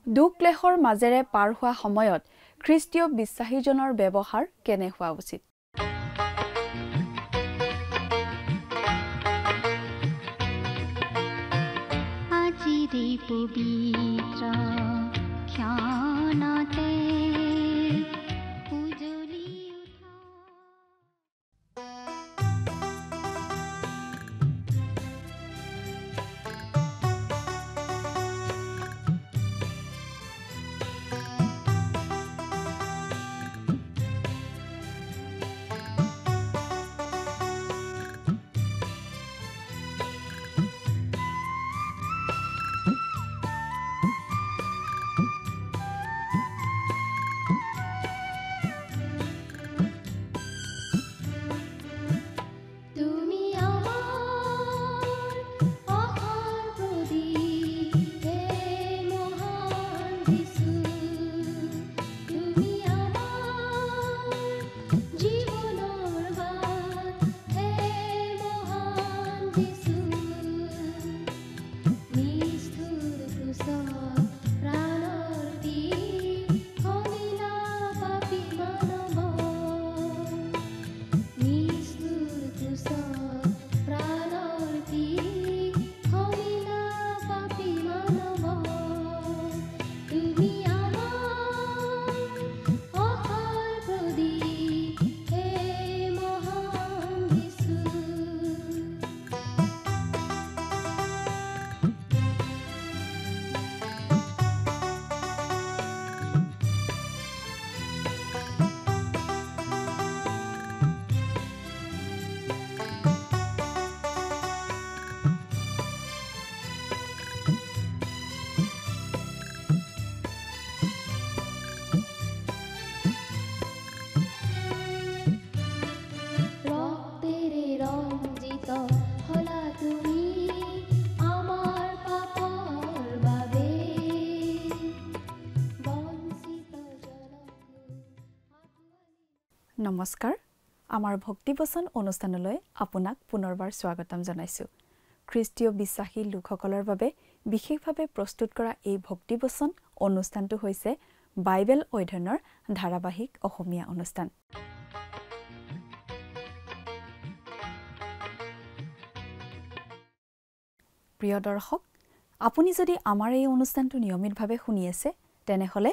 দুখ ক্লেশৰ মাজেৰে পাৰ হোৱা সময়ত খ্ৰীষ্টীয় বিশ্বাসীজনৰ ব্যৱহাৰ কেনে হোৱা উচিত আজিৰে পবিত্ৰ ক্ষণতে উজলি উঠা নমস্কাৰ আমাৰ ভক্তিবচন অনুষ্ঠানলৈ আপোনাক পুনৰবাৰ স্বাগতম জনাইছো খ্ৰীষ্টীয় বিশ্বাসী লোকসকলৰ বাবে বিশেষভাৱে প্ৰস্তুত কৰা এই ভক্তিবচন অনুষ্ঠানটো হৈছে বাইবেল অধ্যয়নৰ ধাৰাবাহিক অসমীয়া অনুষ্ঠান প্ৰিয় দৰ্শক আপুনি যদি আমাৰ এই অনুষ্ঠানটো নিয়মিতভাৱে শুনি আছে তেনেহলে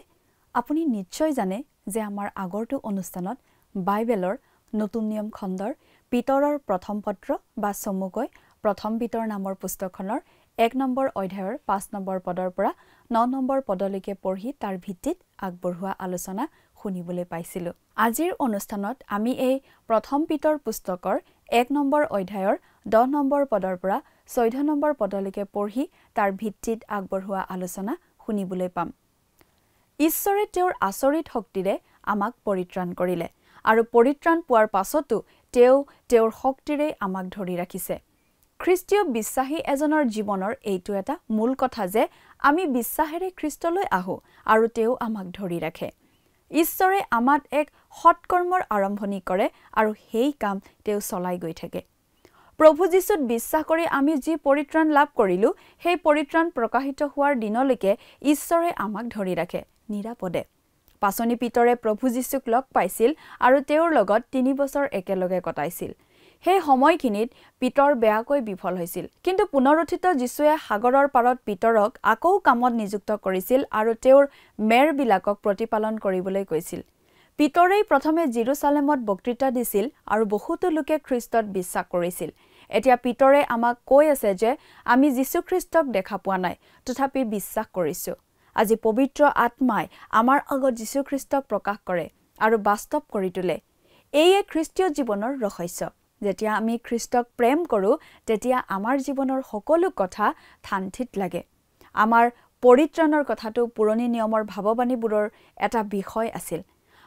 আপুনি নিশ্চয় জানে যে আমাৰ আগৰটো অনুষ্ঠানত বাইবেলৰ নতুন নিয়ম খণ্ডৰ পিতৰৰ প্ৰথম পত্ৰ বা চমুকৈ প্ৰথম পিতৰ নামৰ পুস্তকখনৰ 1 নম্বৰ অধ্যায়ৰ 5 নম্বৰ পদৰ পৰা 9 নম্বৰ পদলৈকে পঢ়ি তাৰ ভিত্তিত আগবঢ়োৱা আলোচনা শুনিবলৈ পাইছিলো আজিৰ অনুষ্ঠানত আমি এই প্ৰথম পিতৰ পুস্তকৰ 1 নম্বৰ অধ্যায়ৰ 10 নম্বৰ পদৰ পৰা 14 নম্বৰ পদলৈকে পঢ়ি তাৰ ভিত্তিত আগবঢ়োৱা আলোচনা শুনিবলৈ পাম ঈশ্বৰে তেওঁৰ আচৰিত শক্তিৰে আমাক পৰিত্ৰাণ কৰিলে আৰু পৰিত্ৰাণ পোৱাৰ পাছতো তেওঁৰ শক্তিৰে আমাক ধৰি ৰাখিছে খ্ৰীষ্টীয় বিশ্বাসী এজনৰ জীৱনৰ এইটো এটা মূল কথা যে আমি বিশ্বাসেৰে খ্ৰীষ্টলৈ আহো আৰু তেওঁ আমাক ধৰি ৰাখে ঈশ্বৰে আমাক এক সৎকৰ্মৰ আৰম্ভণি কৰে আৰু সেই কাম তেওঁ চলাই গৈ থাকে প্ৰভু যীশুত বিশ্বাস কৰি আমি যি পৰিত্ৰাণ লাভ কৰিলো সেই পৰিত্ৰাণ প্ৰকাশিত হোৱাৰ দিনলৈকে ঈশ্বৰে আমাক ধৰি ৰাখে নিৰাপদে পাছনি পিতৰে প্ৰভু যীশুক লগ পাইছিল আৰু তেওঁৰ লগত 3 বছৰ একেলগে কটাইছিল সেই সময়খিনিত পিতৰ বেয়াকৈ বিফল হৈছিল কিন্তু পুনৰুত্থিত যীশুৱে সাগৰৰ পাৰত পিতৰক আকৌ কামত নিযুক্ত কৰিছিল আৰু তেওঁৰ মেৰবিলাকক প্ৰতিপালন কৰিবলৈ কৈছিল পিতৰেই প্ৰথমে জেৰুজালেমত বক্তৃতা দিছিল আৰু বহুতো লোকে খ্ৰীষ্টত বিশ্বাস কৰিছিল এতিয়া পিতৰে আমাক কৈ আছে যে আমি যীশু খ্ৰীষ্টক দেখা পোৱা নাই তথাপি বিশ্বাস কৰিছো আজি পবিত্ৰ আত্মাই আমাৰ আগত যীশু খ্ৰীষ্টক প্ৰকাশ কৰে আৰু বাস্তৱ কৰি তোলে এইয়ে খ্ৰীষ্টীয় জীৱনৰ ৰহস্য যেতিয়া আমি খ্ৰীষ্টক প্ৰেম কৰো তেতিয়া আমাৰ জীৱনৰ সকলো কথা শান্তিত লাগে আমাৰ পৰিত্ৰাণৰ কথাটো পুৰণি নিয়মৰ ভাৱবাণীবোৰৰ এটা বিষয় আছিল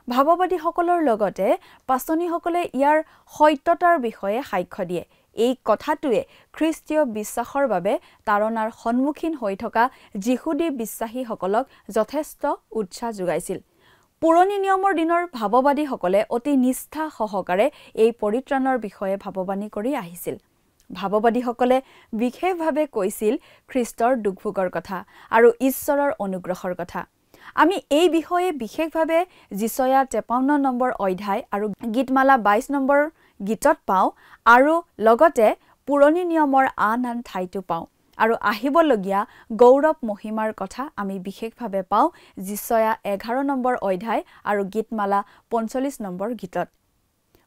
ভাৱবাদীসকলৰ লগতে পাছনিসকলে ইয়াৰ সত্যতাৰ বিষয়ে সাক্ষ্য দিয়ে এই কথাটোৱে খ্ৰীষ্টীয় বিশ্বাসৰ বাবে তাৰণাৰ সন্মুখীন হৈ থকা যিহুদী বিশ্বাসীসকলক যথেষ্ট উৎসাহ যোগাইছিল পুৰণি নিয়মৰ দিনৰ ভাৱবাদীসকলে অতি নিষ্ঠা সহকাৰে এই পৰিত্ৰাণৰ বিষয়ে ভাৱবাণী কৰি আহিছিল ভাৱবাদীসকলে বিশেষভাৱে কৈছিল খ্ৰীষ্টৰ দুখভোগৰ কথা আৰু ঈশ্বৰৰ অনুগ্ৰহৰ কথা। আমি এই বিষয়ে বিশেষভাৱে যিচয়া 53 নম্বৰ অধ্যায় আৰু গীতমালা 22 নম্বৰ গীতত পাওঁ আৰু লগতে পুৰণি নিয়মৰ আন ঠাইতো পাওঁ। আৰু আহিবলগীয়া গৌৰৱ মহিমাৰ কথা আমি বিশেষভাৱে পাওঁ যিচয়া 11 নম্বৰ অধ্যায় আৰু গীতমালা 45 নম্বৰ গীতত।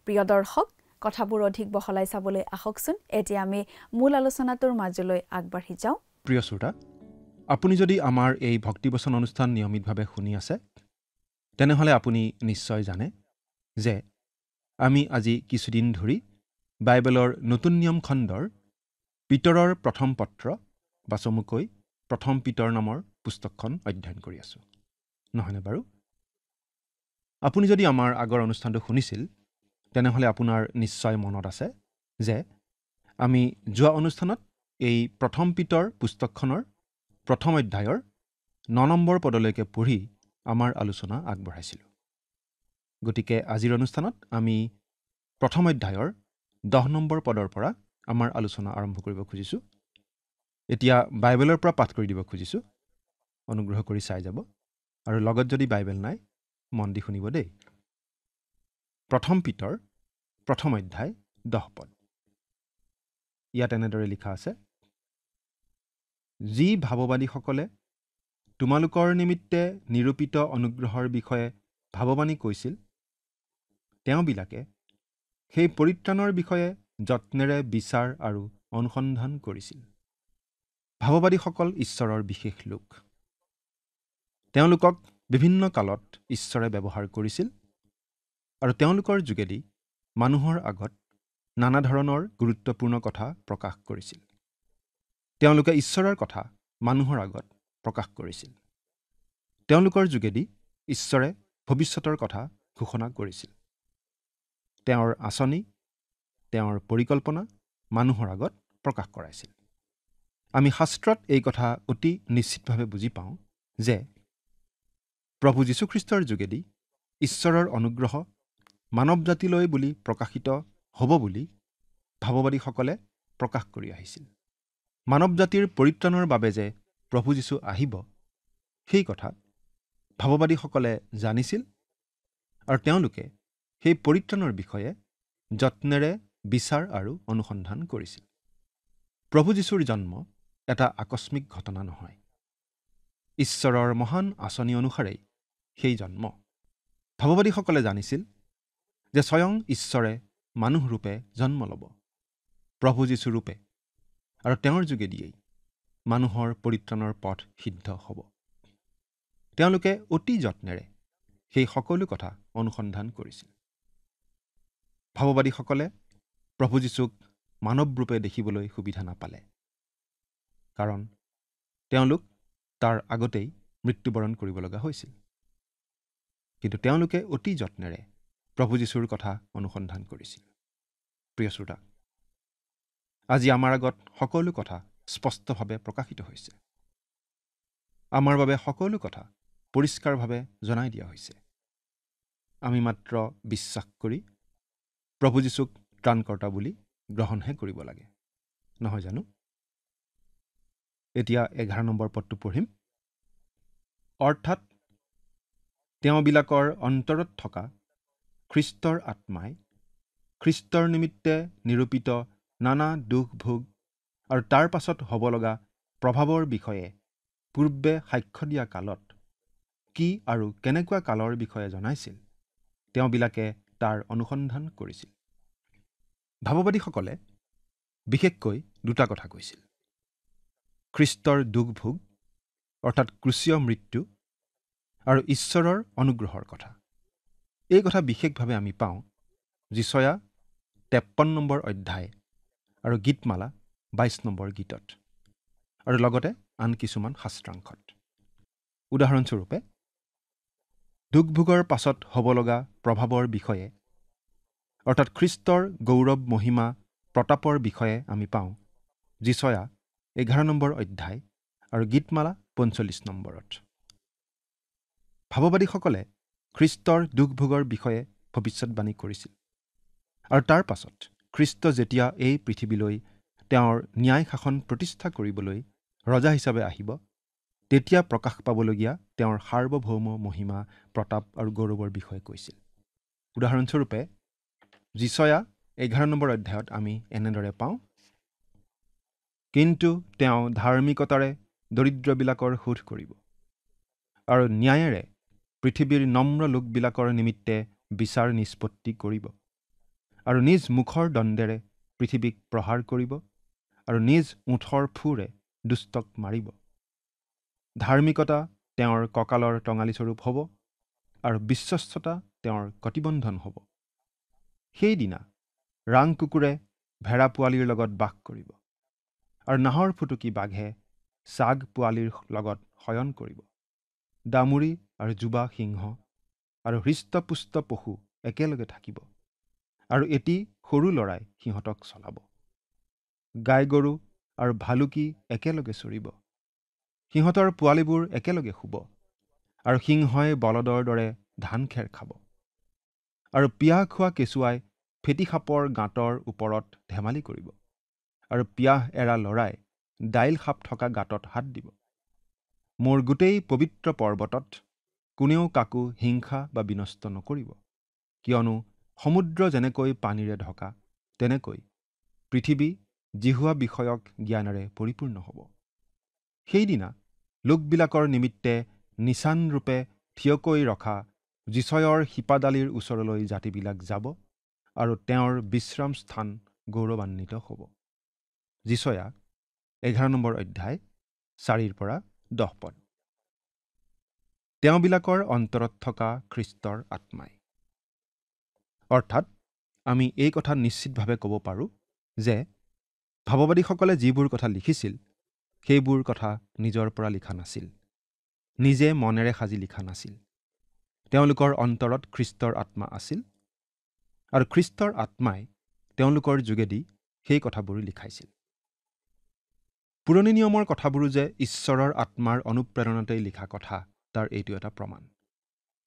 প্ৰিয় দৰ্শক, কথাবোৰ অধিক বহলাই চাবলৈ আহকচোন। এতিয়া আমি মূল আলোচনাটোৰ মাজলৈ আগবাঢ়ি যাওঁ। প্ৰিয় শ্ৰোতা, আপুনি যদি আমাৰ এই ভক্তিবচন অনুষ্ঠান নিয়মিতভাৱে শুনি আছে, তেনেহ'লে আপুনি নিশ্চয় জানে যে আমি আজি কিছুদিন ধৰি বাইবেলৰ নতুন নিয়ম খণ্ডৰ পিতৰৰ প্ৰথম পত্ৰ বা চমুকৈ প্ৰথম পিতৰ নামৰ পুস্তকখন অধ্যয়ন কৰি আছোঁ, নহয়নে বাৰু? আপুনি যদি আমাৰ আগৰ অনুষ্ঠানটো শুনিছিল, তেনেহ'লে আপোনাৰ নিশ্চয় মনত আছে যে আমি যোৱা অনুষ্ঠানত এই প্ৰথম পিতৰ পুস্তকখনৰ প্ৰথম অধ্যায়ৰ 9 নম্বৰ পদলৈকে পঢ়ি আমাৰ আলোচনা আগবঢ়াইছিলোঁ। গতিকে আজিৰ অনুষ্ঠানত আমি প্ৰথম অধ্যায়ৰ 10 নম্বৰ পদৰ পৰা আমাৰ আলোচনা আৰম্ভ কৰিব খুজিছোঁ। এতিয়া বাইবেলৰ পৰা পাঠ কৰি দিব খুজিছোঁ, অনুগ্ৰহ কৰি চাই যাব আৰু লগত যদি বাইবেল নাই মন দি শুনিব দেই। প্ৰথম পিতৰ প্ৰথম অধ্যায় 10 পদ। ইয়াত এনেদৰে লিখা আছে, যি ভাৱবাদীসকলে তোমালোকৰ নিমিত্তে নিৰূপিত অনুগ্ৰহৰ বিষয়ে ভাৱবাণী কৈছিল, তেওঁবিলাকে সেই পৰিত্ৰাণৰ বিষয়ে যত্নেৰে বিচাৰ আৰু অনুসন্ধান কৰিছিল। ভাৱবাদীসকল ঈশ্বৰৰ বিশেষ লোক। তেওঁলোকক বিভিন্ন কালত ঈশ্বৰে ব্যৱহাৰ কৰিছিল আৰু তেওঁলোকৰ যোগেদি মানুহৰ আগত নানা ধৰণৰ গুৰুত্বপূৰ্ণ কথা প্ৰকাশ কৰিছিল। তেওঁলোকে ঈশ্বৰৰ কথা মানুহৰ আগত প্ৰকাশ কৰিছিল। তেওঁলোকৰ যোগেদি ঈশ্বৰে ভৱিষ্যতৰ কথা ঘোষণা কৰিছিল। তেওঁৰ আঁচনি, তেওঁৰ পৰিকল্পনা মানুহৰ আগত প্ৰকাশ কৰাইছিল। আমি শাস্ত্ৰত এই কথা অতি নিশ্চিতভাৱে বুজি পাওঁ যে প্ৰভু যীশুখ্ৰীষ্টৰ যোগেদি ঈশ্বৰৰ অনুগ্ৰহ মানৱ জাতিলৈ বুলি প্ৰকাশিত হ'ব বুলি ভাৱবাদীসকলে প্ৰকাশ কৰি আহিছিল। মানৱ জাতিৰ পৰিত্ৰাণৰ বাবে যে প্ৰভু যীশু আহিব, সেই কথা ভাৱবাদীসকলে জানিছিল আৰু তেওঁলোকে সেই পৰিত্ৰাণৰ বিষয়ে যত্নেৰে বিচাৰ আৰু অনুসন্ধান কৰিছিল। প্ৰভু যীশুৰ জন্ম এটা আকস্মিক ঘটনা নহয়। ঈশ্বৰৰ মহান আঁচনি অনুসাৰেই সেই জন্ম। ভাৱবাদীসকলে জানিছিল যে স্বয়ং ঈশ্বৰে মানুহৰূপে জন্ম ল'ব, প্ৰভু যীশু ৰূপে, আৰু তেওঁৰ যোগেদিয়েই মানুহৰ পৰিত্ৰাণৰ পথ সিদ্ধ হ'ব। তেওঁলোকে অতি যত্নেৰে সেই সকলো কথা অনুসন্ধান কৰিছিল। ভাৱবাদীসকলে প্ৰভু যীশুক মানৱ ৰূপে দেখিবলৈ সুবিধা নাপালে, কাৰণ তেওঁলোক তাৰ আগতেই মৃত্যুবৰণ কৰিব লগা হৈছিল। কিন্তু তেওঁলোকে অতি যত্নেৰে প্ৰভু যীশুৰ কথা অনুসন্ধান কৰিছিল। প্ৰিয় শ্ৰোতা, আজি আমাৰ আগত সকলো কথা স্পষ্টভাৱে প্ৰকাশিত হৈছে। আমাৰ বাবে সকলো কথা পৰিষ্কাৰভাৱে জনাই দিয়া হৈছে। আমি মাত্ৰ বিশ্বাস কৰি প্ৰভু যীশুক ত্ৰাণকৰ্তা বুলি গ্ৰহণহে কৰিব লাগে, নহয় জানো? এতিয়া 11 নম্বৰ পদটো পঢ়িম। অৰ্থাৎ তেওঁবিলাকৰ অন্তৰত থকা খ্ৰীষ্টৰ আত্মাই খ্ৰীষ্টৰ নিমিত্তে নিৰূপিত নানা দুখ ভোগ আৰু তাৰ পাছত হ'ব লগা প্ৰভাৱৰ বিষয়ে পূৰ্বে সাক্ষ্য দিয়া কালত কি আৰু কেনেকুৱা কালৰ বিষয়ে জনাইছিল, তেওঁবিলাকে তাৰ অনুসন্ধান কৰিছিল। ভাৱবাদীসকলে বিশেষকৈ দুটা কথা কৈছিল: খ্ৰীষ্টৰ দুখ ভোগ অৰ্থাৎ ক্ৰুচীয় মৃত্যু আৰু ঈশ্বৰৰ অনুগ্ৰহৰ কথা। এই কথা বিশেষভাৱে আমি পাওঁ যিচয়া 53 নম্বৰ অধ্যায় আৰু গীতমালা 22 নম্বৰ গীতত, আৰু লগতে আন কিছুমান শাস্ত্ৰাংশত। উদাহৰণস্বৰূপে, দুখভোগৰ পাছত হ'ব লগা প্ৰভাৱৰ বিষয়ে অৰ্থাৎ খ্ৰীষ্টৰ গৌৰৱ মহিমা প্ৰতাপৰ বিষয়ে আমি পাওঁ যিচয়া 11 নম্বৰ অধ্যায় আৰু গীতমালা 45 নম্বৰত। ভাৱবাদীসকলে খ্ৰীষ্টৰ দুখভোগৰ বিষয়ে ভৱিষ্যতবাণী কৰিছিল আৰু তাৰ পাছত খ্ৰীষ্ট যেতিয়া এই পৃথিৱীলৈ তেওঁৰ ন্যায় শাসন প্ৰতিষ্ঠা কৰিবলৈ ৰজা হিচাপে আহিব, তেতিয়া প্ৰকাশ পাবলগীয়া তেওঁৰ সাৰ্বভৌম মহিমা, প্ৰতাপ আৰু গৌৰৱৰ বিষয়ে কৈছিল। উদাহৰণস্বৰূপে যিচয়া 11 নম্বৰ অধ্যায়ত আমি এনেদৰে পাওঁ, কিন্তু তেওঁ ধাৰ্মিকতাৰে দৰিদ্ৰবিলাকৰ শোধ কৰিব আৰু ন্যায়েৰে পৃথিৱীৰ নম্ৰ লোকবিলাকৰ নিমিত্তে বিচাৰ নিষ্পত্তি কৰিব আৰু নিজ মুখৰ দণ্ডেৰে পৃথিৱীক প্ৰহাৰ কৰিব আৰু নিজ ওঠৰ ফুৰে দুষ্টক মাৰিব। ধাৰ্মিকতা তেওঁৰ কঁকালৰ টঙালীস্বৰূপ হ'ব আৰু বিশ্বস্ততা তেওঁৰ কটিবন্ধন হ'ব। সেইদিনা ৰাং কুকুৰে ভেড়া পোৱালিৰ লগত বাস কৰিব আৰু নাহৰ ফুটুকী বাঘে চাগ পোৱালিৰ লগত শয়ন কৰিব। দামুৰি আৰু যুৱা সিংহ আৰু হৃষ্টপুষ্ট পশু একেলগে থাকিব আৰু এটি সৰু ল'ৰাই সিহঁতক চলাব। গাই গৰু আৰু ভালুকি একেলগে চৰিব, সিহঁতৰ পোৱালিবোৰ একেলগে শুব আৰু সিংহই বলদৰ দৰে ধান খেৰ খাব আৰু পিয়াহ খোৱা কেঁচুৱাই ফেটি সাপৰ গাঁতৰ ওপৰত ধেমালি কৰিব আৰু পিয়াহ এৰা ল'ৰাই দাইল সাপ থকা গাঁতত হাত দিব। মোৰ গোটেই পবিত্ৰ পৰ্বতত কোনেও কাকো হিংসা বা বিনষ্ট নকৰিব, কিয়নো সমুদ্ৰ যেনেকৈ পানীৰে ঢকা, তেনেকৈ পৃথিৱী জিহুৱা বিষয়ক জ্ঞানেৰে পৰিপূৰ্ণ হ'ব। সেইদিনা লোকবিলাকৰ নিমিত্তে নিচানৰূপে থিয়কৈ ৰখা যিচয়ৰ শিপাডালিৰ ওচৰলৈ জাতিবিলাক যাব আৰু তেওঁৰ বিশ্ৰাম স্থান গৌৰৱান্বিত হ'ব। যিচয়া 11 নম্বৰ অধ্যায় 4-10 পদ। তেওঁবিলাকৰ অন্তৰত থকা খ্ৰীষ্টৰ আত্মাই। অৰ্থাৎ আমি এই কথা নিশ্চিতভাৱে ক'ব পাৰোঁ যে ভাৱবাদীসকলে যিবোৰ কথা লিখিছিল সেইবোৰ কথা নিজৰ পৰা লিখা নাছিল, নিজে মনেৰে সাজি লিখা নাছিল। তেওঁলোকৰ অন্তৰত খ্ৰীষ্টৰ আত্মা আছিল আৰু খ্ৰীষ্টৰ আত্মাই তেওঁলোকৰ যোগেদি সেই কথাবোৰ লিখাইছিল। পুৰণি নিয়মৰ কথাবোৰো যে ঈশ্বৰৰ আত্মাৰ অনুপ্ৰেৰণাতেই লিখা কথা, তাৰ এইটো এটা প্ৰমাণ।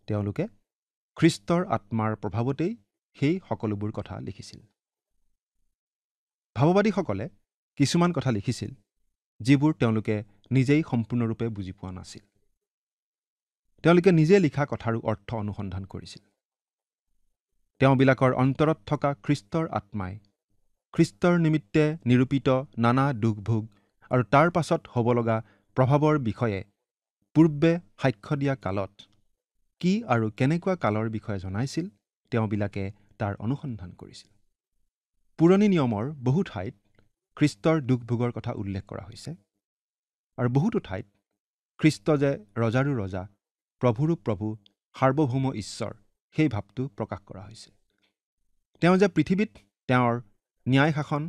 তেওঁলোকে খ্ৰীষ্টৰ আত্মাৰ প্ৰভাৱতেই সেই সকলোবোৰ কথা লিখিছিল। ভাৱবাদীসকলে কিছুমান কথা লিখিছিল যিবোৰ তেওঁলোকে নিজেই সম্পূৰ্ণৰূপে বুজি পোৱা নাছিল। তেওঁলোকে নিজে লিখা কথাৰো অৰ্থ অনুসন্ধান কৰিছিল। তেওঁবিলাকৰ অন্তৰত থকা খ্ৰীষ্টৰ আত্মাই খ্ৰীষ্টৰ নিমিত্তে নিৰূপিত নানা দুখ-ভোগ আৰু তাৰ পাছত হ'ব লগা প্ৰভাৱৰ বিষয়ে পূৰ্বে সাক্ষ্য দিয়া কালত কি আৰু কেনেকুৱা কালৰ বিষয়ে জনাইছিল, তেওঁবিলাকে তাৰ অনুসন্ধান কৰিছিল। পুৰণি নিয়মৰ বহু ঠাইত খ্ৰীষ্টৰ দুখ-ভোগৰ কথা উল্লেখ কৰা হৈছে আৰু বহুতো ঠাইত খ্ৰীষ্ট যে ৰজাৰো ৰজা, প্ৰভুৰো প্ৰভু, সাৰ্বভৌম ঈশ্বৰ, সেই ভাৱটো প্ৰকাশ কৰা হৈছে। তেওঁ যে পৃথিৱীত তেওঁৰ ন্যায় শাসন,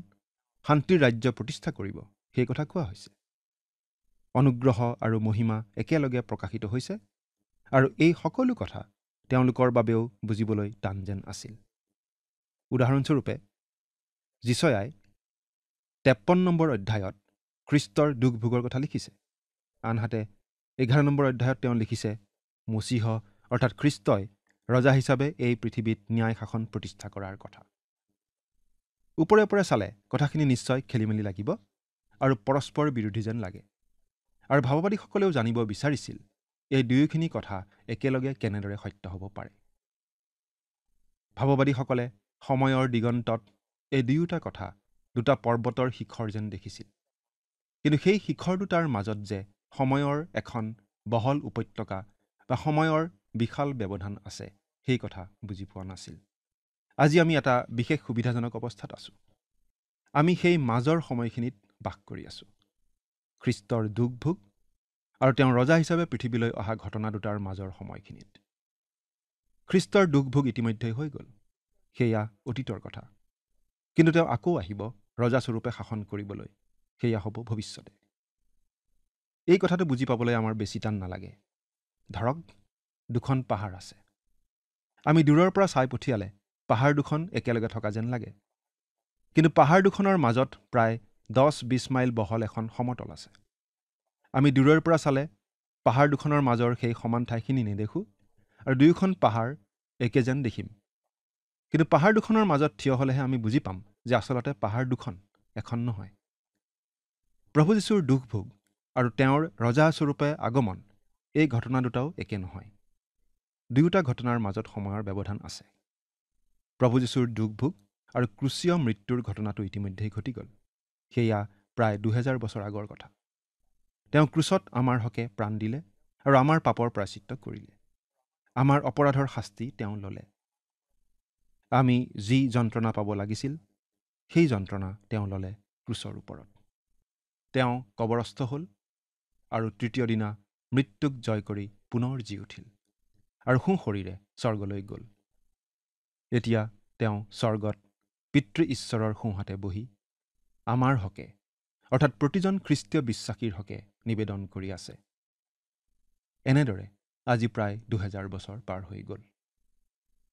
শান্তিৰ ৰাজ্য প্ৰতিষ্ঠা কৰিব, সেই কথা কোৱা হৈছে। অনুগ্ৰহ আৰু মহিমা একেলগে প্ৰকাশিত হৈছে আৰু এই সকলো কথা তেওঁলোকৰ বাবেও বুজিবলৈ টান যেন আছিল। উদাহৰণস্বৰূপে যিচয়াই 53 নম্বৰ অধ্যায়ত খ্ৰীষ্টৰ দুখ-ভোগৰ কথা লিখিছে, আনহাতে 11 নম্বৰ অধ্যায়ত তেওঁ লিখিছে মচীহ অৰ্থাৎ খ্ৰীষ্টই ৰজা হিচাপে এই পৃথিৱীত ন্যায় শাসন প্ৰতিষ্ঠা কৰাৰ কথা। ওপৰে ওপৰে চালে কথাখিনি নিশ্চয় খেলিমেলি লাগিব আৰু পৰস্পৰ বিৰোধী যেন লাগে। আৰু ভাৱবাদীসকলেও জানিব বিচাৰিছিল এই দুয়োখিনি কথা একেলগে কেনেদৰে সত্য হ'ব পাৰে। ভাৱবাদীসকলে সময়ৰ দিগন্তত এই দুয়োটা কথা দুটা পৰ্বতৰ শিখৰ যেন দেখিছিল, কিন্তু সেই শিখৰ দুটাৰ মাজত যে সময়ৰ এখন বহল উপত্যকা বা সময়ৰ বিশাল ব্যৱধান আছে, সেই কথা বুজি পোৱা নাছিল। আজি আমি এটা বিশেষ সুবিধাজনক অৱস্থাত আছোঁ। আমি সেই মাজৰ সময়খিনিত বাস কৰি আছোঁ। খ্ৰীষ্টৰ দুখ-ভোগ আৰু তেওঁ ৰজা হিচাপে পৃথিৱীলৈ অহা ঘটনা দুটাৰ মাজৰ সময়খিনিত। খ্ৰীষ্টৰ দুখ-ভোগ ইতিমধ্যে হৈ গ'ল, সেয়া অতীতৰ কথা। কিন্তু তেওঁ আকৌ আহিব ৰজাস্বৰূপে শাসন কৰিবলৈ, সেয়া হ'ব ভৱিষ্যতে। এই কথাটো বুজি পাবলৈ আমাৰ বেছি টান নালাগে। ধৰক দুখন পাহাৰ আছে। আমি দূৰৰ পৰা চাই পঠিয়ালে পাহাৰ দুখন একেলগে থকা যেন লাগে, কিন্তু পাহাৰ দুখনৰ মাজত প্ৰায় 10-20 মাইল বহল এখন সমতল আছে। আমি দূৰৰ পৰা চালে পাহাৰ দুখনৰ মাজৰ সেই সমান ঠাইখিনি নেদেখোঁ আৰু দুয়োখন পাহাৰ একে যেন দেখিম। কিন্তু পাহাৰ দুখনৰ মাজত থিয় হ'লেহে আমি বুজি পাম যে আচলতে পাহাৰ দুখন, এখন নহয়। প্ৰভু যীশুৰ দুখ ভোগ আৰু তেওঁৰ ৰজাস্বৰূপে আগমন, এই ঘটনা দুটাও একে নহয়। দুয়োটা ঘটনাৰ মাজত সময়ৰ ব্যৱধান আছে। প্ৰভু যীশুৰ দুখ ভোগ আৰু ক্ৰুচীয় মৃত্যুৰ ঘটনাটো ইতিমধ্যেই ঘটি গ'ল। সেয়া প্ৰায় 2000 বছৰ আগৰ কথা। তেওঁ ক্ৰুচত আমাৰ হকে প্ৰাণ দিলে আৰু আমাৰ পাপৰ প্ৰায়চিত্ত কৰিলে। আমাৰ অপৰাধৰ শাস্তি তেওঁ ল'লে। আমি যি যন্ত্ৰণা পাব লাগিছিল, সেই যন্ত্ৰণা তেওঁ ল'লে ক্ৰুচৰ ওপৰত। তেওঁ কবৰস্থ হ'ল আৰু তৃতীয় দিনা মৃত্যুক জয় কৰি পুনৰ জি উঠিল আৰু সোঁশৰীৰে স্বৰ্গলৈ গ'ল। এতিয়া তেওঁ স্বৰ্গত পিতৃ ঈশ্বৰৰ সোঁহাতে বহি আমাৰ হকে, অৰ্থাৎ প্ৰতিজন খ্ৰীষ্টীয় বিশ্বাসীৰ হকে নিবেদন কৰি আছে। এনেদৰে আজি প্ৰায় 2000 বছৰ পাৰ হৈ গ'ল।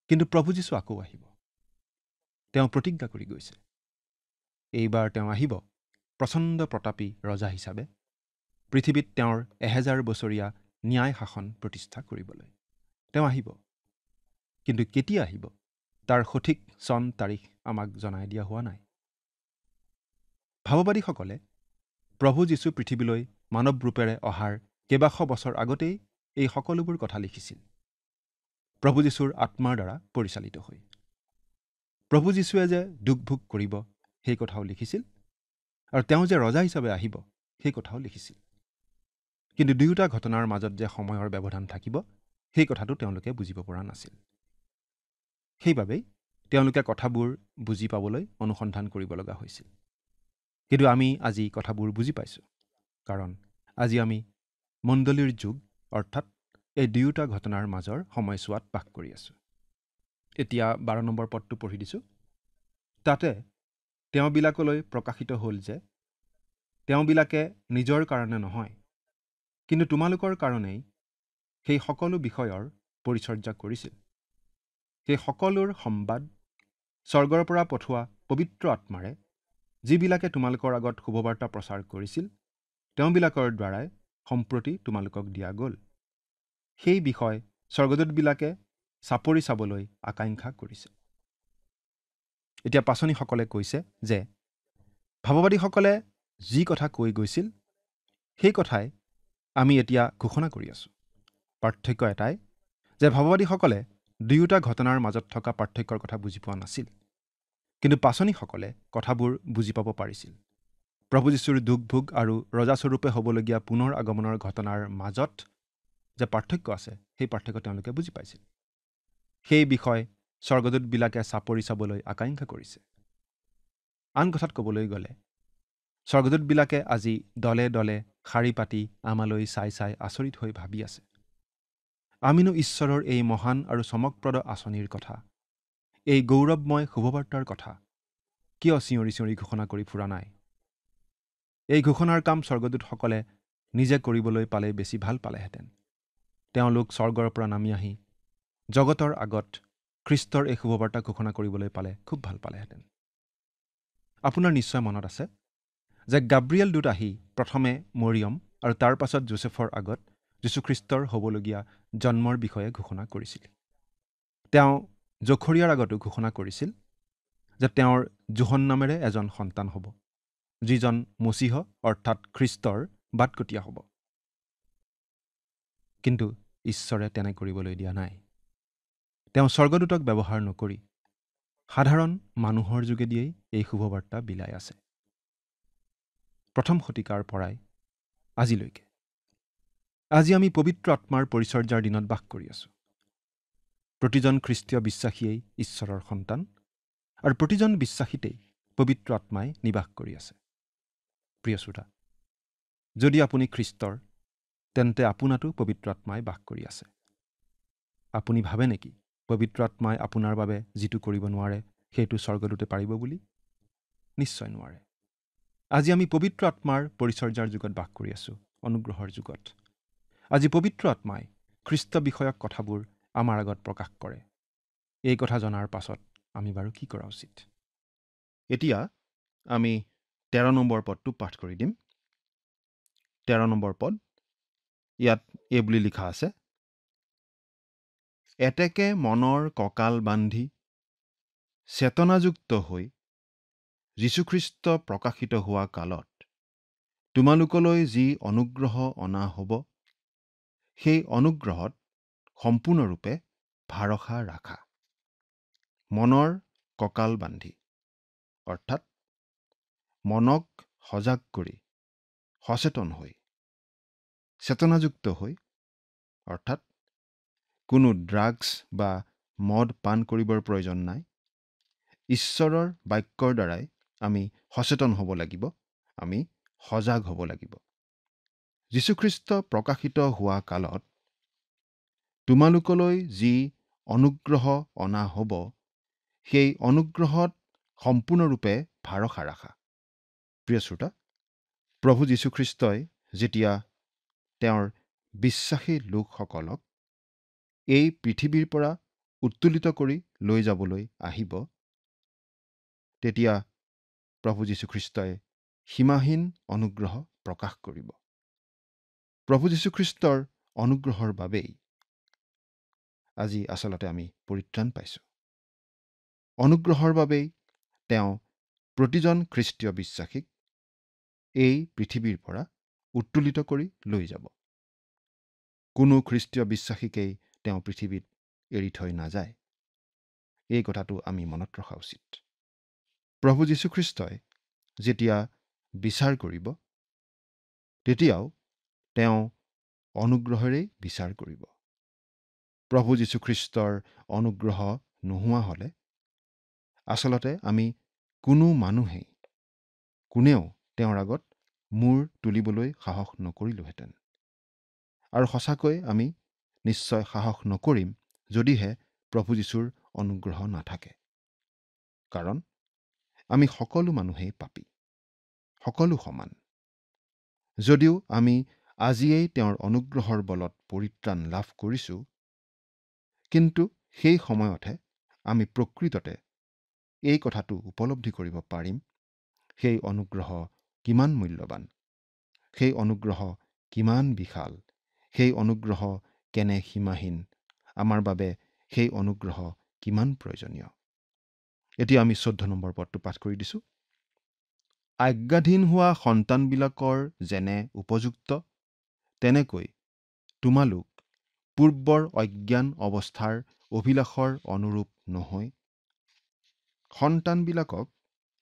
কিন্তু প্ৰভু যীশু আকৌ আহিব। তেওঁ প্ৰতিজ্ঞা কৰি গৈছে। এইবাৰ তেওঁ আহিব প্ৰচণ্ড প্ৰতাপী ৰজা হিচাপে, পৃথিৱীত তেওঁৰ 1000 বছৰীয়া ন্যায় শাসন প্ৰতিষ্ঠা কৰিবলৈ। তেওঁ আহিব। কিন্তু কেতিয়া আহিব তাৰ সঠিক চন তাৰিখ আমাক জনাই দিয়া হোৱা নাই। ভাৱবাদীসকলে প্ৰভু যীশু পৃথিৱীলৈ মানৱ ৰূপেৰে অহাৰ কেইবাশ বছৰ আগতেই এই সকলোবোৰ কথা লিখিছিল, প্ৰভু যীশুৰ আত্মাৰ দ্বাৰা পৰিচালিত হৈ। প্ৰভু যীশুৱে যে দুখ ভোগ কৰিব সেই কথাও লিখিছিল, আৰু তেওঁ যে ৰজা হিচাপে আহিব সেই কথাও লিখিছিল। কিন্তু দুয়োটা ঘটনাৰ মাজত যে সময়ৰ ব্যৱধান থাকিব, সেই কথাটো তেওঁলোকে বুজিব পৰা নাছিল। সেইবাবেই তেওঁলোকে কথাবোৰ বুজি পাবলৈ অনুসন্ধান কৰিব লগা হৈছিল। কিন্তু আমি আজি কথাবোৰ বুজি পাইছোঁ, কাৰণ আজি আমি মণ্ডলীৰ যুগ, অৰ্থাৎ এই দুয়োটা ঘটনাৰ মাজৰ সময়ছোৱাত বাস কৰি আছোঁ। এতিয়া 12 নম্বৰ পদটো পঢ়ি দিছোঁ। তাতে তেওঁবিলাকলৈ প্ৰকাশিত হ'ল যে তেওঁবিলাকে নিজৰ কাৰণে নহয়, কিন্তু তোমালোকৰ কাৰণেই সেই সকলো বিষয়ৰ পৰিচৰ্যা কৰিছিল। সেই সকলোৰ সম্বাদ স্বৰ্গৰ পৰা পঠোৱা পবিত্ৰ আত্মাৰে, যিবিলাকে তোমালোকৰ আগত শুভবাৰ্তা প্ৰচাৰ কৰিছিল, তেওঁবিলাকৰ দ্বাৰাই সম্প্ৰতি তোমালোকক দিয়া গ'ল। সেই বিষয় স্বৰ্গদূতবিলাকে চাপৰি চাবলৈ আকাংক্ষা কৰিছে। এতিয়া পাচনিসকলে কৈছে যে ভাৱবাদীসকলে যি কথা কৈ গৈছিল, সেই কথাই আমি এতিয়া ঘোষণা কৰি আছোঁ। পাৰ্থক্য এটাই যে ভাৱবাদীসকলে দুয়োটা ঘটনাৰ মাজত থকা পাৰ্থক্যৰ কথা বুজি পোৱা নাছিল, কিন্তু পাচনিসকলে কথাবোৰ বুজি পাব পাৰিছিল। প্ৰভু যীশুৰ দুখ ভোগ আৰু ৰজাস্বৰূপে হ'বলগীয়া পুনৰ আগমনৰ ঘটনাৰ মাজত যে পাৰ্থক্য আছে, সেই পাৰ্থক্য তেওঁলোকে বুজি পাইছিল। সেই বিষয় স্বৰ্গদূতবিলাকে চাপৰি চাবলৈ আকাংক্ষা কৰিছে। আন কথাত ক'বলৈ গ'লে স্বৰ্গদূতবিলাকে আজি দলে দলে শাৰী পাতি আমালৈ চাই চাই আচৰিত হৈ ভাবি আছে, আমিনো ঈশ্বৰৰ এই মহান আৰু চমকপ্ৰদ আঁচনিৰ কথা, এই গৌৰৱময় শুভবাৰ্তাৰ কথা কিয় চিঞৰি চিঞৰি ঘোষণা কৰি ফুৰা নাই? এই ঘোষণাৰ কাম স্বৰ্গদূতসকলে নিজে কৰিবলৈ পালে বেছি ভাল পালেহেঁতেন। তেওঁলোক স্বৰ্গৰ পৰা নামি আহি জগতৰ আগত খ্ৰীষ্টৰ এই শুভবাৰ্তা ঘোষণা কৰিবলৈ পালে খুব ভাল পালেহেঁতেন। আপোনাৰ নিশ্চয় মনত আছে যে গাব্ৰিয়েল দূত আহি প্ৰথমে মৰিয়ম আৰু তাৰ পাছত যোছেফৰ আগত যীশুখ্ৰীষ্টৰ হ'বলগীয়া জন্মৰ বিষয়ে ঘোষণা কৰিছিল। তেওঁ জখৰিয়াৰ আগতো ঘোষণা কৰিছিল যে তেওঁৰ জোহন নামেৰে এজন সন্তান হ'ব, যিজন মচীহ অৰ্থাৎ খ্ৰীষ্টৰ বাটকটীয়া হ'ব। কিন্তু ঈশ্বৰে তেনে কৰিবলৈ দিয়া নাই। তেওঁ স্বৰ্গদূতক ব্যৱহাৰ নকৰি সাধাৰণ মানুহৰ যোগেদিয়েই এই শুভবাৰ্তা বিলাই আছে। প্ৰথম শতিকাৰ পৰাই আজিলৈকে। আজি আমি পবিত্ৰ আত্মাৰ পৰিচৰ্যাৰ দিনত বাস কৰি আছোঁ। প্ৰতিজন খ্ৰীষ্টীয় বিশ্বাসীয়েই ঈশ্বৰৰ সন্তান, আৰু প্ৰতিজন বিশ্বাসীতেই পবিত্ৰ আত্মাই নিবাস কৰি আছে। প্ৰিয় শ্ৰোতা, যদি আপুনি খ্ৰীষ্টৰ, তেন্তে আপোনাতো পবিত্ৰ আত্মাই বাস কৰি আছে। আপুনি ভাবে নেকি পবিত্ৰ আত্মাই আপোনাৰ বাবে যিটো কৰিব নোৱাৰে সেইটো স্বৰ্গদূতে পাৰিব বুলি? নিশ্চয় নোৱাৰে। আজি আমি পবিত্ৰ আত্মাৰ পৰিচৰ্যাৰ যুগত বাস কৰি আছোঁ, অনুগ্ৰহৰ যুগত। আজি পবিত্ৰ আত্মাই খ্ৰীষ্ট বিষয়ক কথাবোৰ আমাৰ আগত প্ৰকাশ কৰে। এই কথা জনাৰ পাছত আমি বাৰু কি কৰা উচিত? এতিয়া আমি 13 নম্বৰ পদটো পাঠ কৰি দিম। 13 নম্বৰ পদ, ইয়াত এই বুলি লিখা আছে, এতেকে মনৰ কঁকাল বান্ধি চেতনাযুক্ত হৈ যীশুখ্ৰীষ্ট প্ৰকাশিত হোৱা কালত তোমালোকলৈ যি অনুগ্ৰহ অনা হ'ব, সেই অনুগ্ৰহত সম্পূৰ্ণৰূপে ভৰসা ৰাখা। মনৰ কঁকাল বান্ধি, অৰ্থাৎ মনক সজাগ কৰি, সচেতন হৈ, চেতনাযুক্ত হৈ, অৰ্থাৎ কোনো ড্ৰাগছ বা মদ পান কৰিবৰ প্ৰয়োজন নাই। ঈশ্বৰৰ বাক্যৰ দ্বাৰাই আমি সচেতন হ'ব লাগিব, আমি সজাগ হ'ব লাগিব। যীশুখ্ৰীষ্ট প্ৰকাশিত হোৱা কালত তোমালোকলৈ যি অনুগ্ৰহ অনা হ'ব, সেই অনুগ্ৰহত সম্পূৰ্ণৰূপে ভৰসা ৰাখা। প্ৰিয় শ্ৰোতা, প্ৰভু যীশুখ্ৰীষ্টই যেতিয়া তেওঁৰ বিশ্বাসী লোকসকলক এই পৃথিৱীৰ পৰা উত্তোলিত কৰি লৈ যাবলৈ আহিব, তেতিয়া প্ৰভু যীশুখ্ৰীষ্টই সীমাহীন অনুগ্ৰহ প্ৰকাশ কৰিব। প্ৰভু যীশুখ্ৰীষ্টৰ অনুগ্ৰহৰ বাবেই আজি আচলতে আমি পৰিত্ৰাণ পাইছোঁ। অনুগ্ৰহৰ বাবেই তেওঁ প্ৰতিজন খ্ৰীষ্টীয় বিশ্বাসীক এই পৃথিৱীৰ পৰা উত্তোলিত কৰি লৈ যাব। কোনো খ্ৰীষ্টীয় বিশ্বাসীকেই তেওঁ পৃথিৱীত এৰি থৈ নাযায়। এই কথাটো আমি মনত ৰখা উচিত। প্ৰভু যীশুখ্ৰীষ্টই যেতিয়া বিচাৰ কৰিব, তেতিয়াও তেওঁ অনুগ্ৰহেৰেই বিচাৰ কৰিব। প্ৰভু যীশুখ্ৰীষ্টৰ অনুগ্ৰহ নোহোৱা হ'লে আচলতে আমি কোনেও তেওঁৰ আগত মূৰ তুলিবলৈ সাহস নকৰিলোহেঁতেন। আৰু সঁচাকৈ আমি নিশ্চয় সাহস নকৰিম যদিহে প্ৰভু যীশুৰ অনুগ্ৰহ নাথাকে। কাৰণ আমি সকলো মানুহেই পাপী, সকলো সমান। যদিও আমি আজিয়েই তেওঁৰ অনুগ্ৰহৰ বলত পৰিত্ৰাণ লাভ কৰিছোঁ, কিন্তু সেই সময়তহে আমি প্ৰকৃততে এই কথাটো উপলব্ধি কৰিব পাৰিম, সেই অনুগ্ৰহ কিমান মূল্যৱান, সেই অনুগ্ৰহ কিমান বিশাল, সেই অনুগ্ৰহ কেনে সীমাহীন, আমাৰ বাবে সেই অনুগ্ৰহ কিমান প্ৰয়োজনীয়। এতিয়া আমি 14 নম্বৰ পদটো পাঠ কৰি দিছোঁ। আজ্ঞাধীন হোৱা সন্তানবিলাকৰ যেনে উপযুক্ত, তেনেকৈ তোমালোক পূৰ্বৰ অজ্ঞান অৱস্থাৰ অভিলাষৰ অনুৰূপ নহৈ। সন্তানবিলাকক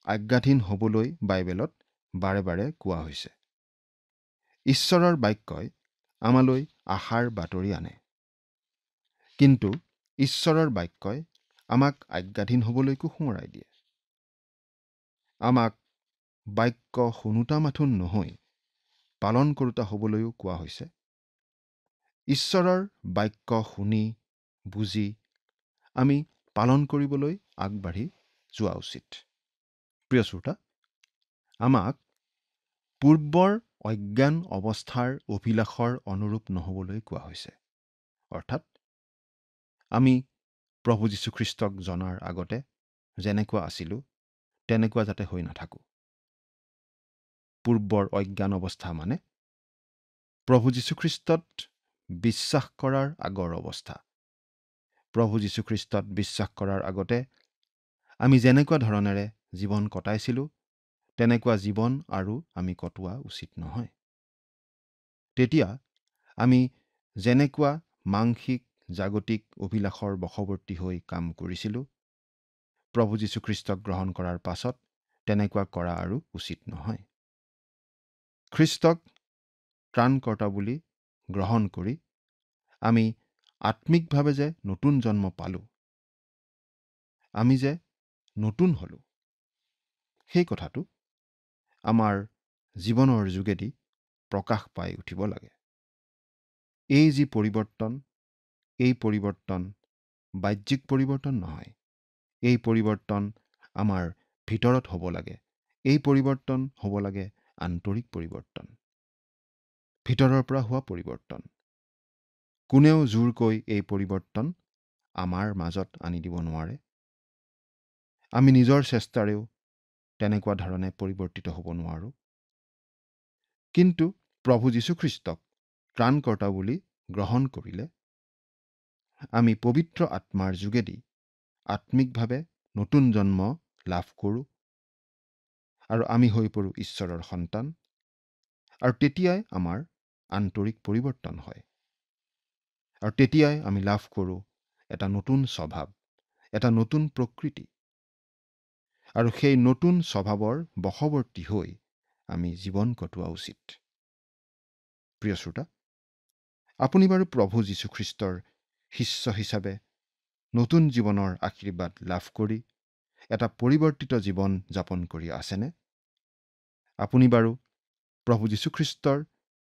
আজ্ঞাধীন হ'বলৈ বাইবেলত বাৰে বাৰে কোৱা হৈছে। ঈশ্বৰৰ বাক্যই আমালৈ আশাৰ বাতৰি আনে। কিন্তু ঈশ্বৰৰ বাক্যই আমাক আজ্ঞাধীন হ'বলৈকো সোঁৱৰাই দিয়ে। আমাক বাক্য শুনোতা মাথোন নহৈ পালন কৰোতা হ'বলৈও কোৱা হৈছে। ঈশ্বৰৰ বাক্য শুনি বুজি আমি পালন কৰিবলৈ আগবাঢ়ি যোৱা উচিত। প্ৰিয় শ্ৰোতা, আমাক পূৰ্বৰ অজ্ঞান অৱস্থাৰ অভিলাষৰ অনুৰূপ নহ'বলৈ কোৱা হৈছে। অৰ্থাৎ আমি প্ৰভু যীশুখ্ৰীষ্টক জনাৰ আগতে যেনেকুৱা আছিলোঁ তেনেকুৱা যাতে হৈ নাথাকোঁ। পূৰ্বৰ অজ্ঞান অৱস্থা মানে প্ৰভু যীশুখ্ৰীষ্টত বিশ্বাস কৰাৰ আগৰ অৱস্থা। প্ৰভু যীশুখ্ৰীষ্টত বিশ্বাস কৰাৰ আগতে আমি যেনেকুৱা ধৰণেৰে জীৱন কটাইছিলোঁ, তেনেকুৱা জীৱন আৰু আমি কটোৱা উচিত নহয়। তেতিয়া আমি যেনেকুৱা মাংসিক জাগতিক অভিলাষৰ বশৱৰ্তী হৈ কাম কৰিছিলোঁ, প্ৰভু যীশুখ্ৰীষ্টক গ্ৰহণ কৰাৰ পাছত তেনেকুৱা কৰা আৰু উচিত নহয়। খ্ৰীষ্টক ত্ৰাণকৰ্তা বুলি গ্ৰহণ কৰি আমি আত্মিকভাৱে যে নতুন জন্ম পালোঁ, আমি যে নতুন হ'লোঁ, সেই কথাটো আমাৰ জীৱনৰ যোগেদি প্ৰকাশ পাই উঠিব লাগে। এই যি পৰিৱৰ্তন, এই পৰিৱৰ্তন বাহ্যিক পৰিৱৰ্তন নহয়। এই পৰিৱৰ্তন আমাৰ ভিতৰত হ'ব লাগে। এই পৰিৱৰ্তন হ'ব লাগে আন্তৰিক পৰিৱৰ্তন, ভিতৰৰ পৰা হোৱা পৰিৱৰ্তন। কোনেও জোৰকৈ এই পৰিৱৰ্তন আমাৰ মাজত আনি দিব নোৱাৰে। আমি নিজৰ চেষ্টাৰেও তেনেকুৱা ধৰণে পৰিৱৰ্তিত হ'ব নোৱাৰোঁ। কিন্তু প্ৰভু যীশুখ্ৰীষ্টক ত্ৰাণকৰ্তা বুলি গ্ৰহণ কৰিলে আমি পবিত্ৰ আত্মাৰ যোগেদি আত্মিকভাৱে নতুন জন্ম লাভ কৰোঁ আৰু আমি হৈ পৰোঁ ঈশ্বৰৰ সন্তান। আৰু তেতিয়াই আমাৰ আন্তৰিক পৰিৱৰ্তন হয়। আৰু তেতিয়াই আমি লাভ কৰোঁ এটা নতুন স্বভাৱ, এটা নতুন প্ৰকৃতি। আৰু সেই নতুন স্বভাৱৰ বশৱৰ্তী হৈ আমি জীৱন কটোৱা উচিত। প্ৰিয় শ্ৰোতা, আপুনি বাৰু প্ৰভু যীশুখ্ৰীষ্টৰ শিষ্য হিচাপে নতুন জীৱনৰ আশীৰ্বাদ লাভ কৰি এটা পৰিৱৰ্তিত জীৱন যাপন কৰি আছেনে? আপুনি বাৰু প্ৰভু যীশুখ্ৰীষ্টৰ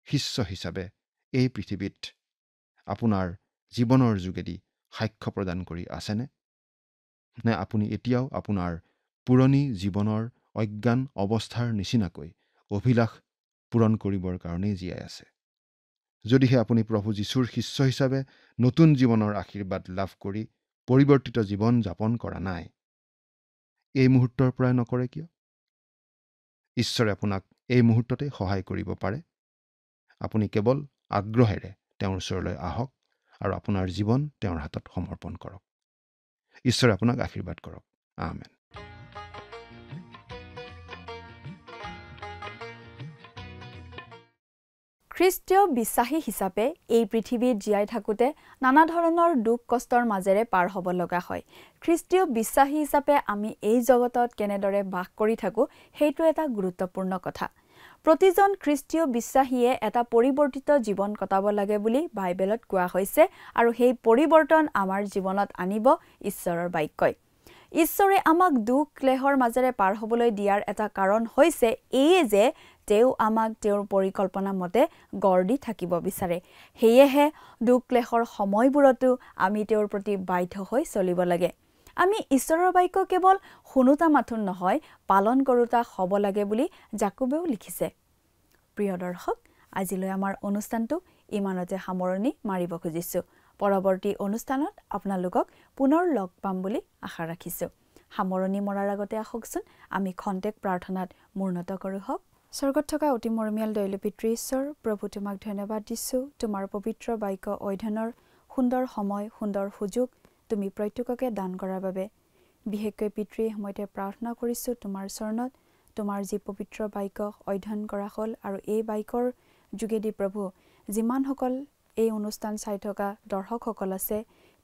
শিষ্য হিচাপে এই পৃথিৱীত আপোনাৰ জীৱনৰ যোগেদি সাক্ষ্য প্ৰদান কৰি আছেনে? নে আপুনি এতিয়াও আপোনাৰ পুৰণি জীৱনৰ অজ্ঞান অৱস্থাৰ নিচিনাকৈ অভিলাষ পূৰণ কৰিবৰ কাৰণেই জীয়াই আছে? যদিহে আপুনি প্ৰভু যীশুৰ শিষ্য হিচাপে নতুন জীৱনৰ আশীৰ্বাদ লাভ কৰি পৰিৱৰ্তিত জীৱন যাপন কৰা নাই, এই মুহূৰ্তৰ পৰাই নকৰে কিয়? ঈশ্বৰে আপোনাক এই মুহূৰ্ততে সহায় কৰিব পাৰে। আপুনি কেৱল আগ্ৰহেৰে তেওঁৰ ওচৰলৈ আহক আৰু আপোনাৰ জীৱন তেওঁৰ হাতত সমৰ্পণ কৰক। ঈশ্বৰে আপোনাক আশীৰ্বাদ কৰক। আমেন। খ্ৰীষ্টীয় বিশ্বাসী হিচাপে এই পৃথিৱীত জীয়াই থাকোঁতে নানা ধৰণৰ দুখ কষ্টৰ মাজেৰে পাৰ হ'ব লগা হয়। খ্ৰীষ্টীয় বিশ্বাসী হিচাপে আমি এই জগতত কেনেদৰে বাস কৰি থাকোঁ, সেইটো এটা গুৰুত্বপূৰ্ণ কথা। প্ৰতিজন খ্ৰীষ্টীয় বিশ্বাসীয়ে এটা পৰিৱৰ্তিত জীৱন কটাব লাগে বুলি বাইবেলত কোৱা হৈছে, আৰু সেই পৰিৱৰ্তন আমাৰ জীৱনত আনিব ঈশ্বৰৰ বাক্যই। ঈশ্বৰে আমাক দুখ ক্লেশৰ মাজেৰে পাৰ হ'বলৈ দিয়াৰ এটা কাৰণ হৈছে এইয়ে যে তেওঁ আমাক তেওঁৰ পৰিকল্পনা মতে গঢ় দি থাকিব বিচাৰে। সেয়েহে দুখ ক্লেশৰ সময়বোৰতো আমি তেওঁৰ প্ৰতি বাধ্য হৈ চলিব লাগে। আমি ঈশ্বৰৰ বাক্য কেৱল শুনোতা মাথোন নহয়, পালন কৰোতা হ'ব লাগে বুলি জাকোবেও লিখিছে। প্ৰিয় দৰ্শক, আজিলৈ আমাৰ অনুষ্ঠানটো ইমানতে সামৰণি মাৰিব খুজিছোঁ। পৰৱৰ্তী অনুষ্ঠানত আপোনালোকক পুনৰ লগ পাম বুলি আশা ৰাখিছোঁ। সামৰণি মৰাৰ আগতে আহকচোন আমি খন্তেক প্ৰাৰ্থনাত মূৰ্ণত কৰোঁ হওক। স্বৰ্গত থকা অতি মৰমীয়াল দয়ালু পিতৃ ঈশ্বৰ, প্ৰভু তোমাক ধন্যবাদ দিছোঁ। তোমাৰ পবিত্ৰ বাক্য অধ্যয়নৰ সুন্দৰ সময়, সুন্দৰ সুযোগ তুমি প্ৰত্যেককে দান কৰাৰ বাবে। বিশেষকৈ পিতৃ সময়তে প্ৰাৰ্থনা কৰিছোঁ তোমাৰ চৰণত, তোমাৰ যি পবিত্ৰ বাক্য অধ্যয়ন কৰা হ'ল আৰু এই বাক্যৰ যোগেদি প্ৰভু যিমানসকল এই অনুষ্ঠান চাই থকা দৰ্শকসকল আছে,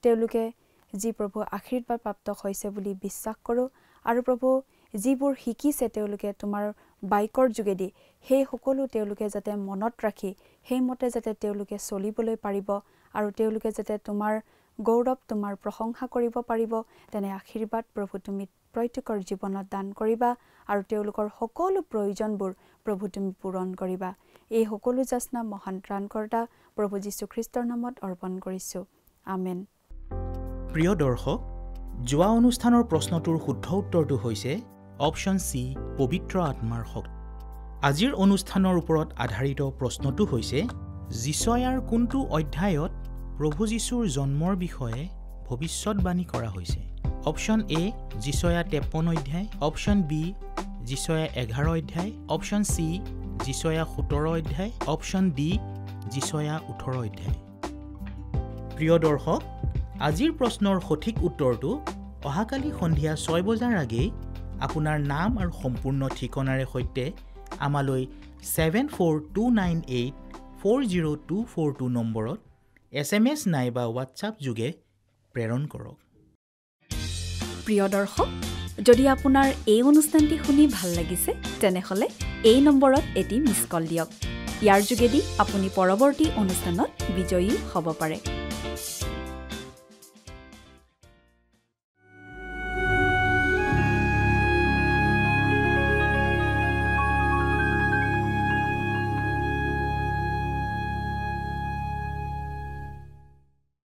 তেওঁলোকে যি প্ৰভু আশীৰ্বাদ প্ৰাপ্ত হৈছে বুলি বিশ্বাস কৰোঁ। আৰু প্ৰভু যিবোৰ শিকিছে তেওঁলোকে তোমাৰ বাক্যৰ যোগেদি, সেই সকলো তেওঁলোকে যাতে মনত ৰাখি সেইমতে যাতে তেওঁলোকে চলিবলৈ পাৰিব আৰু তেওঁলোকে যাতে তোমাৰ গৌৰৱ, তোমাৰ প্ৰশংসা কৰিব পাৰিব, তেনে আশীৰ্বাদ প্ৰভু তুমি প্ৰত্যেকৰ জীৱনত দান কৰিবা আৰু তেওঁলোকৰ সকলো প্ৰয়োজনবোৰ প্ৰভু তুমি পূৰণ কৰিবা। এই সকলো যাচনা মহান ত্ৰাণকৰ্তা প্ৰভু যীশুখ্ৰীষ্টৰ নামত অৰ্পণ কৰিছোঁ। আমেন। প্ৰিয় দৰ্শক, যোৱা অনুষ্ঠানৰ প্ৰশ্নটোৰ শুদ্ধ উত্তৰটো হৈছে অপশ্যন চি, পবিত্ৰ আত্মাৰ শক্তি। আজিৰ অনুষ্ঠানৰ ওপৰত আধাৰিত প্ৰশ্নটো হৈছে যিছয়াৰ কোনটো অধ্যায়ত প্ৰভু যীশুৰ জন্মৰ বিষয়ে ভৱিষ্যতবাণী কৰা হৈছে? অপশ্যন এ যিছয়া 53 অধ্যায়, অপশ্যন বি যিছয়া 11 অধ্যায়, অপশ্যন চি যিছয়া 17 অধ্যায়, অপশ্যন ডি যিছয়া 18 অধ্যায়। প্ৰিয় দৰ্শক, আজিৰ প্ৰশ্নৰ সঠিক উত্তৰটো অহাকালি সন্ধিয়া 6 বজাৰ আগেয়ে আপোনাৰ নাম আৰু সম্পূৰ্ণ ঠিকনাৰে সৈতে আমালৈ 7429840242 নম্বৰত SMS নাইবা হোৱাটছআপ যোগে প্ৰেৰণ কৰক। প্ৰিয় দৰ্শক, যদি আপোনাৰ এই অনুষ্ঠানটি শুনি ভাল লাগিছে, তেনেহ'লে এই নম্বৰত এটি মিছ কল দিয়ক। ইয়াৰ যোগেদি আপুনি পৰৱৰ্তী অনুষ্ঠানত বিজয়ী হ'ব পাৰে।